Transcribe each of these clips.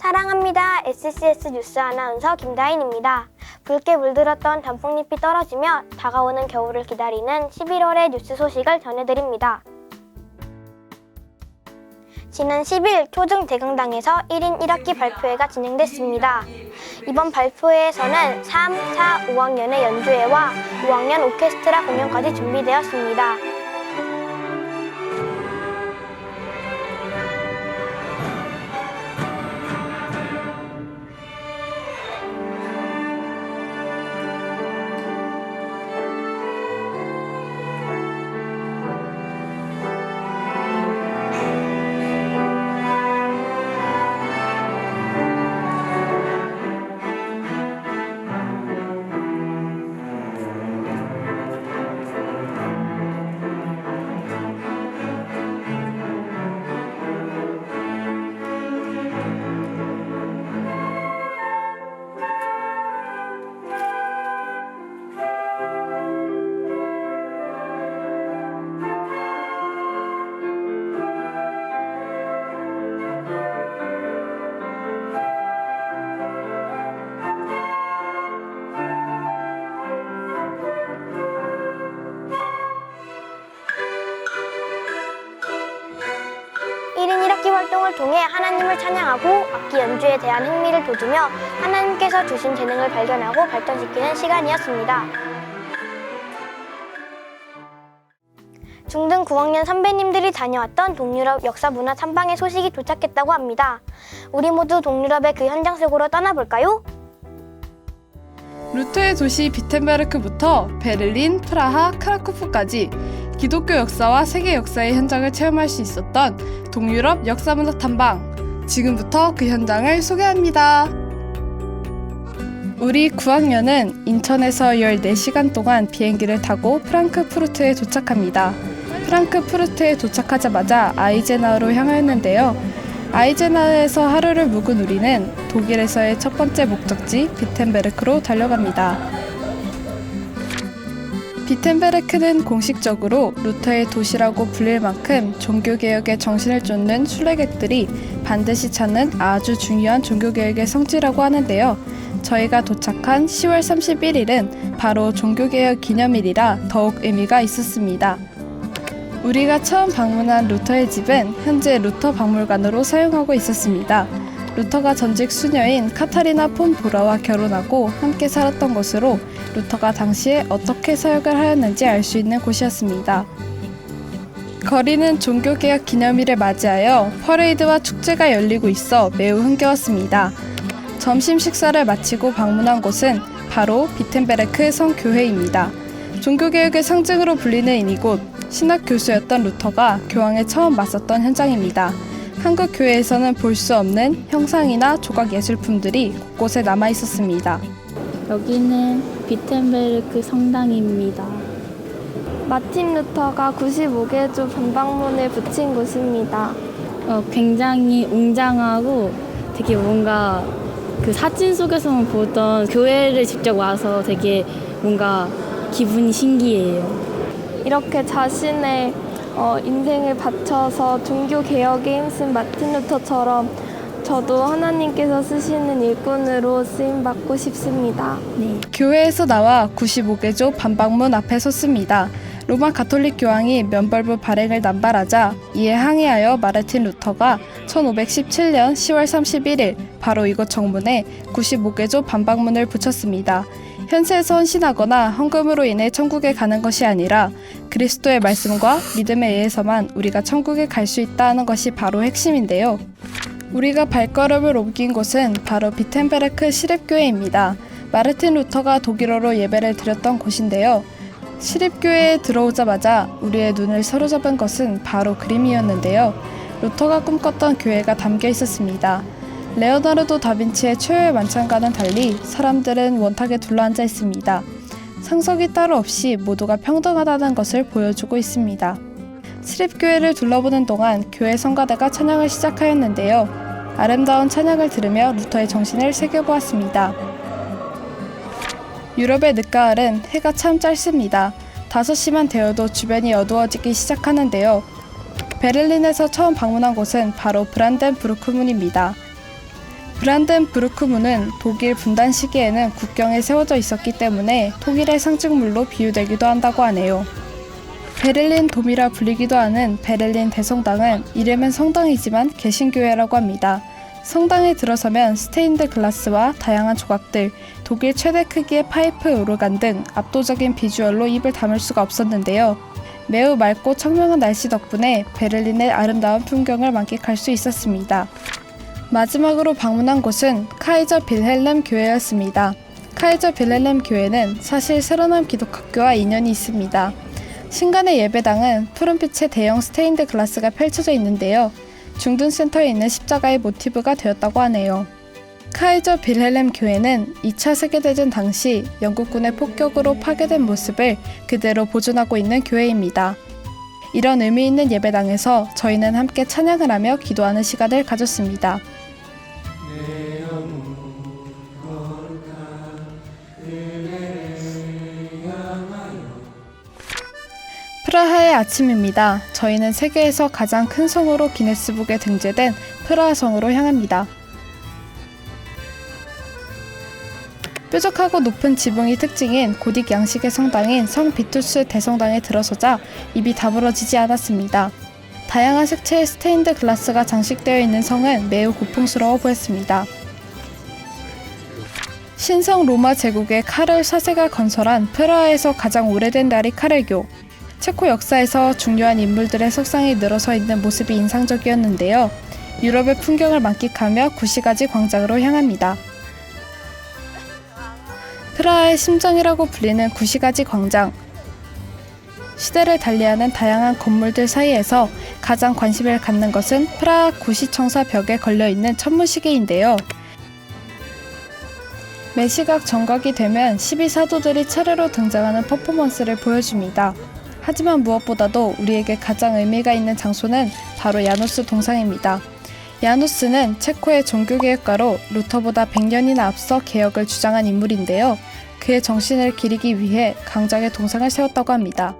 사랑합니다. SCS 뉴스 아나운서 김다인입니다. 붉게 물들었던 단풍잎이 떨어지며 다가오는 겨울을 기다리는 11월의 뉴스 소식을 전해드립니다. 지난 10일 초중대강당에서 1인 1학기 발표회가 진행됐습니다. 이번 발표회에서는 3, 4, 5학년의 연주회와 5학년 오케스트라 공연까지 준비되었습니다. 활동을 통해 하나님을 찬양하고 악기 연주에 대한 흥미를 돋우며 하나님께서 주신 재능을 발견하고 발전시키는 시간이었습니다. 중등 9학년 선배님들이 다녀왔던 동유럽 역사문화 탐방의 소식이 도착했다고 합니다. 우리 모두 동유럽의 그 현장 속으로 떠나볼까요? 루터의 도시 비텐베르크부터 베를린, 프라하, 크라쿠프까지 기독교 역사와 세계 역사의 현장을 체험할 수 있었던 동유럽 역사문화 탐방. 지금부터 그 현장을 소개합니다. 우리 9학년은 인천에서 14시간 동안 비행기를 타고 프랑크푸르트에 도착합니다. 프랑크푸르트에 도착하자마자 아이젠하우로 향하였는데요. 아이젠하우에서 하루를 묵은 우리는 독일에서의 첫 번째 목적지 비텐베르크로 달려갑니다. 비텐베르크는 공식적으로 루터의 도시라고 불릴 만큼 종교개혁의 정신을 쫓는 순례객들이 반드시 찾는 아주 중요한 종교개혁의 성지라고 하는데요. 저희가 도착한 10월 31일은 바로 종교개혁 기념일이라 더욱 의미가 있었습니다. 우리가 처음 방문한 루터의 집은 현재 루터 박물관으로 사용하고 있었습니다. 루터가 전직 수녀인 카타리나 폰 보라와 결혼하고 함께 살았던 곳으로 루터가 당시에 어떻게 사역을 하였는지 알 수 있는 곳이었습니다. 거리는 종교개혁 기념일을 맞이하여 퍼레이드와 축제가 열리고 있어 매우 흥겨웠습니다. 점심 식사를 마치고 방문한 곳은 바로 비텐베르크 성교회입니다. 종교개혁의 상징으로 불리는 이곳, 신학 교수였던 루터가 교황에 처음 맞섰던 현장입니다. 한국 교회에서는 볼 수 없는 형상이나 조각 예술품들이 곳곳에 남아 있었습니다. 여기는 비텐베르크 성당입니다. 마틴 루터가 95개조 반박문을 붙인 곳입니다. 굉장히 웅장하고 되게 뭔가 그 사진 속에서만 보던 교회를 직접 와서 되게 뭔가 기분이 신기해요. 이렇게 자신의 인생을 바쳐서 종교개혁에 힘쓴 마틴 루터처럼 저도 하나님께서 쓰시는 일꾼으로 쓰임받고 싶습니다. 네. 교회에서 나와 95개조 반박문 앞에 섰습니다. 로마 가톨릭 교황이 면벌부 발행을 남발하자 이에 항의하여 마르틴 루터가 1517년 10월 31일 바로 이곳 정문에 95개조 반박문을 붙였습니다. 현세에서 헌신하거나 헌금으로 인해 천국에 가는 것이 아니라 그리스도의 말씀과 믿음에 의해서만 우리가 천국에 갈 수 있다 하는 것이 바로 핵심인데요. 우리가 발걸음을 옮긴 곳은 바로 비텐베르크 시립교회입니다. 마르틴 루터가 독일어로 예배를 드렸던 곳인데요. 시립교회에 들어오자마자 우리의 눈을 사로잡은 것은 바로 그림이었는데요. 루터가 꿈꿨던 교회가 담겨 있었습니다. 레오나르도 다빈치의 최후의 만찬과는 달리 사람들은 원탁에 둘러앉아 있습니다. 상석이 따로 없이 모두가 평등하다는 것을 보여주고 있습니다. 시립교회를 둘러보는 동안 교회 성가대가 찬양을 시작하였는데요. 아름다운 찬양을 들으며 루터의 정신을 새겨보았습니다. 유럽의 늦가을은 해가 참 짧습니다. 5시만 되어도 주변이 어두워지기 시작하는데요. 베를린에서 처음 방문한 곳은 바로 브란덴부르크 문입니다. 브란덴부르크문은 독일 분단 시기에는 국경에 세워져 있었기 때문에 통일의 상징물로 비유되기도 한다고 하네요. 베를린 돔이라 불리기도 하는 베를린 대성당은 이름은 성당이지만 개신교회라고 합니다. 성당에 들어서면 스테인드 글라스와 다양한 조각들, 독일 최대 크기의 파이프 오르간 등 압도적인 비주얼로 입을 다물 수가 없었는데요. 매우 맑고 청명한 날씨 덕분에 베를린의 아름다운 풍경을 만끽할 수 있었습니다. 마지막으로 방문한 곳은 카이저 빌헬름 교회였습니다. 카이저 빌헬름 교회는 사실 새로남 기독학교와 인연이 있습니다. 신간의 예배당은 푸른빛의 대형 스테인드 글라스가 펼쳐져 있는데요. 중둔 센터에 있는 십자가의 모티브가 되었다고 하네요. 카이저 빌헬름 교회는 2차 세계대전 당시 영국군의 폭격으로 파괴된 모습을 그대로 보존하고 있는 교회입니다. 이런 의미 있는 예배당에서 저희는 함께 찬양을 하며 기도하는 시간을 가졌습니다. 프라하의 아침입니다. 저희는 세계에서 가장 큰 성으로 기네스북에 등재된 프라하 성으로 향합니다. 뾰족하고 높은 지붕이 특징인 고딕 양식의 성당인 성 비투스 대성당에 들어서자 입이 다물어지지 않았습니다. 다양한 색채의 스테인드 글라스가 장식되어 있는 성은 매우 고풍스러워 보였습니다. 신성 로마 제국의 카를 4세가 건설한 프라하에서 가장 오래된 나리 카를교. 체코 역사에서 중요한 인물들의 석상이 늘어서 있는 모습이 인상적이었는데요. 유럽의 풍경을 만끽하며 구시가지 광장으로 향합니다. 프라하의 심장이라고 불리는 구시가지 광장. 시대를 달리하는 다양한 건물들 사이에서 가장 관심을 갖는 것은 프라하 구시청사 벽에 걸려있는 천문시계인데요. 매시각 정각이 되면 12사도들이 차례로 등장하는 퍼포먼스를 보여줍니다. 하지만 무엇보다도 우리에게 가장 의미가 있는 장소는 바로 야누스 동상입니다. 야누스는 체코의 종교개혁가로 루터보다 100년이나 앞서 개혁을 주장한 인물인데요. 그의 정신을 기리기 위해 광장에 동상을 세웠다고 합니다.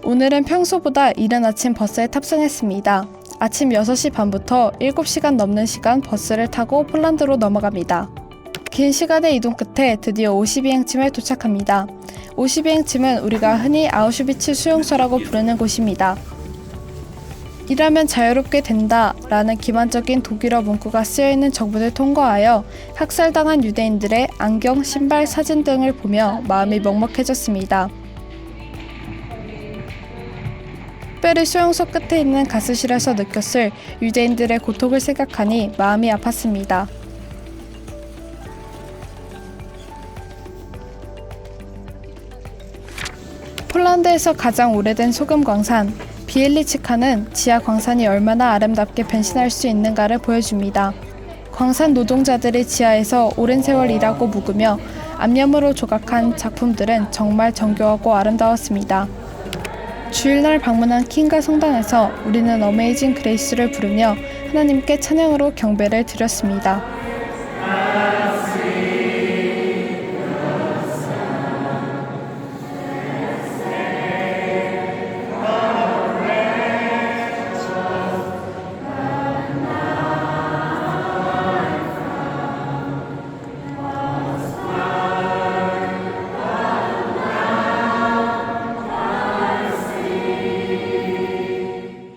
오늘은 평소보다 이른 아침 버스에 탑승했습니다. 아침 6시 반부터 7시간 넘는 시간 버스를 타고 폴란드로 넘어갑니다. 긴 시간의 이동 끝에 드디어 오시비행침에 도착합니다. 오시비행침은 우리가 흔히 아우슈비츠 수용소라고 부르는 곳입니다. 일하면 자유롭게 된다 라는 기만적인 독일어 문구가 쓰여있는 정문을 통과하여 학살당한 유대인들의 안경, 신발, 사진 등을 보며 마음이 먹먹해졌습니다. 특별히 수용소 끝에 있는 가스실에서 느꼈을 유대인들의 고통을 생각하니 마음이 아팠습니다. 폴란드에서 가장 오래된 소금 광산 비엘리치카는 지하 광산이 얼마나 아름답게 변신할 수 있는가를 보여줍니다. 광산 노동자들이 지하에서 오랜 세월 일하고 묵으며 암염으로 조각한 작품들은 정말 정교하고 아름다웠습니다. 주일날 방문한 킹가 성당에서 우리는 어메이징 그레이스를 부르며 하나님께 찬양으로 경배를 드렸습니다.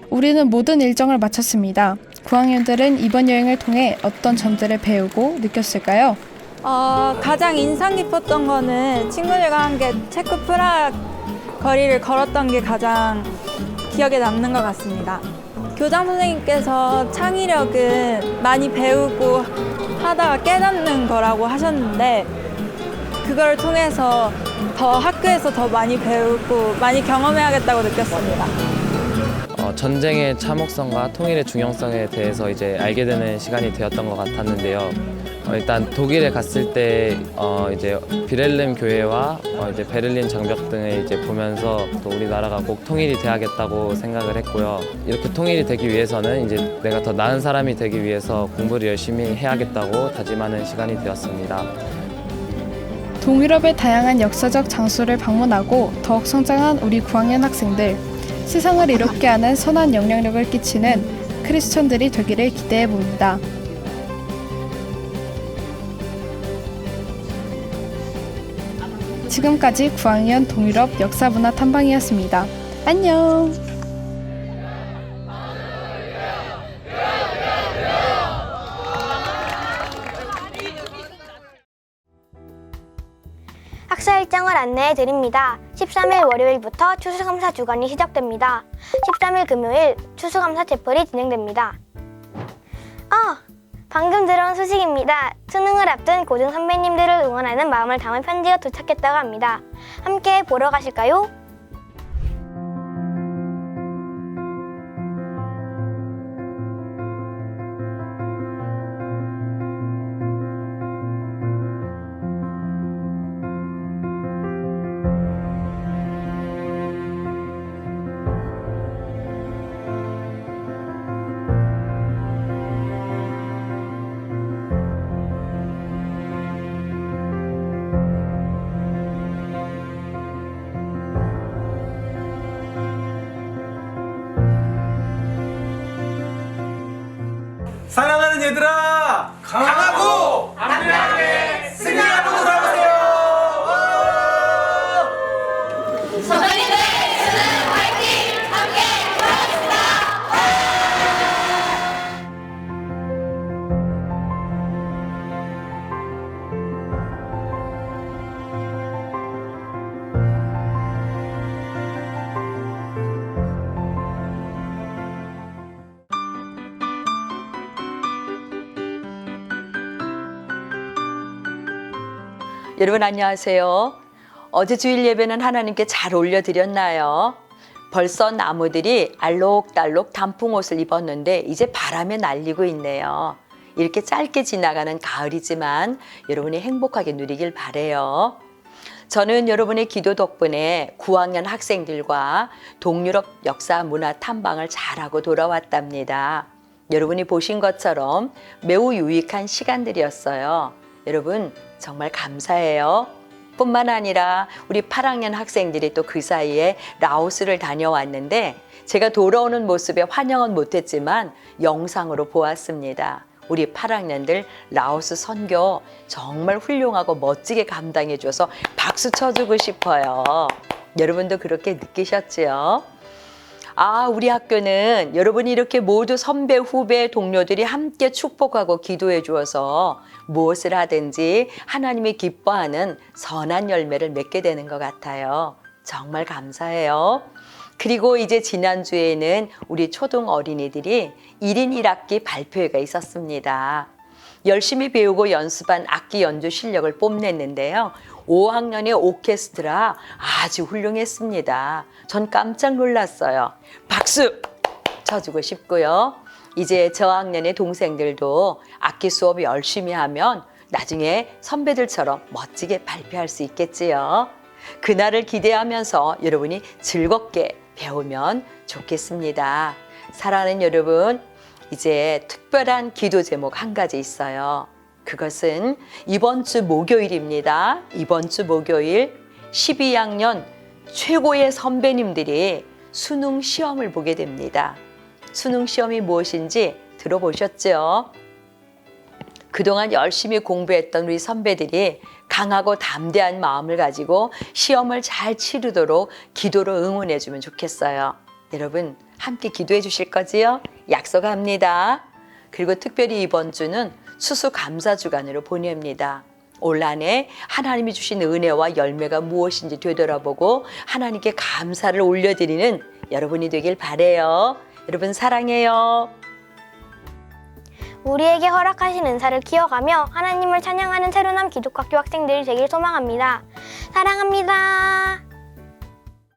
우리는 모든 일정을 마쳤습니다. 9학년들은 이번 여행을 통해 어떤 점들을 배우고 느꼈을까요? 가장 인상 깊었던 거는 친구들과 함께 체코 프라하 거리를 걸었던 게 가장 기억에 남는 것 같습니다. 교장 선생님께서 창의력은 많이 배우고 하다가 깨닫는 거라고 하셨는데 그걸 통해서 더 학교에서 더 많이 배우고 많이 경험해야겠다고 느꼈습니다. 전쟁의 참혹성과 통일의 중요성에 대해서 이제 알게 되는 시간이 되었던 것 같았는데요. 일단 독일에 갔을 때 이제 비렐름 교회와 이제 베를린 장벽 등을 이제 보면서 또 우리나라가 꼭 통일이 돼야겠다고 생각을 했고요. 이렇게 통일이 되기 위해서는 이제 내가 더 나은 사람이 되기 위해서 공부를 열심히 해야겠다고 다짐하는 시간이 되었습니다. 동유럽의 다양한 역사적 장소를 방문하고 더욱 성장한 우리 9학년 학생들. 세상을 이롭게 하는 선한 영향력을 끼치는 크리스천들이 되기를 기대해 봅니다. 지금까지 9학년 동유럽 역사문화 탐방이었습니다. 안녕! 학사 일정을 안내해 드립니다. 13일 월요일부터 추수감사 주간이 시작됩니다. 13일 금요일 추수감사 채플이 진행됩니다. 방금 들어온 소식입니다. 수능을 앞둔 고등 선배님들을 응원하는 마음을 담은 편지가 도착했다고 합니다. 함께 보러 가실까요? 사랑하는 얘들아, 강하고 안전하게 승리하고 돌아오세요. 선배님들 수능 화이팅! 함께 돌아오겠습니다. 여러분 안녕하세요. 어제 주일 예배는 하나님께 잘 올려드렸나요? 벌써 나무들이 알록달록 단풍옷을 입었는데 이제 바람에 날리고 있네요. 이렇게 짧게 지나가는 가을이지만 여러분이 행복하게 누리길 바래요. 저는 여러분의 기도 덕분에 9학년 학생들과 동유럽 역사 문화 탐방을 잘하고 돌아왔답니다. 여러분이 보신 것처럼 매우 유익한 시간들이었어요. 여러분 정말 감사해요. 뿐만 아니라 우리 8학년 학생들이 또 그 사이에 라오스를 다녀왔는데 제가 돌아오는 모습에 환영은 못했지만 영상으로 보았습니다. 우리 8학년들 라오스 선교 정말 훌륭하고 멋지게 감당해줘서 박수 쳐주고 싶어요. 여러분도 그렇게 느끼셨지요? 우리 학교는 여러분이 이렇게 모두 선배, 후배, 동료들이 함께 축복하고 기도해 주어서 무엇을 하든지 하나님이 기뻐하는 선한 열매를 맺게 되는 것 같아요. 정말 감사해요. 그리고 이제 지난주에는 우리 초등 어린이들이 1인 1악기 발표회가 있었습니다. 열심히 배우고 연습한 악기 연주 실력을 뽐냈는데요. 5학년의 오케스트라 아주 훌륭했습니다. 전 깜짝 놀랐어요. 박수 쳐주고 싶고요. 이제 저학년의 동생들도 악기 수업 열심히 하면 나중에 선배들처럼 멋지게 발표할 수 있겠지요. 그날을 기대하면서 여러분이 즐겁게 배우면 좋겠습니다. 사랑하는 여러분, 이제 특별한 기도 제목 한 가지 있어요. 그것은 이번 주 목요일입니다. 이번 주 목요일 12학년 최고의 선배님들이 수능 시험을 보게 됩니다. 수능 시험이 무엇인지 들어보셨죠? 그동안 열심히 공부했던 우리 선배들이 강하고 담대한 마음을 가지고 시험을 잘 치르도록 기도로 응원해 주면 좋겠어요. 여러분 함께 기도해 주실 거지요? 약속합니다. 그리고 특별히 이번 주는 수수감사주간으로 보냅니다. 올 한 해 하나님이 주신 은혜와 열매가 무엇인지 되돌아보고 하나님께 감사를 올려드리는 여러분이 되길 바라요. 여러분 사랑해요. 우리에게 허락하신 은사를 키워가며 하나님을 찬양하는 새로남 기독학교 학생들이 되길 소망합니다. 사랑합니다.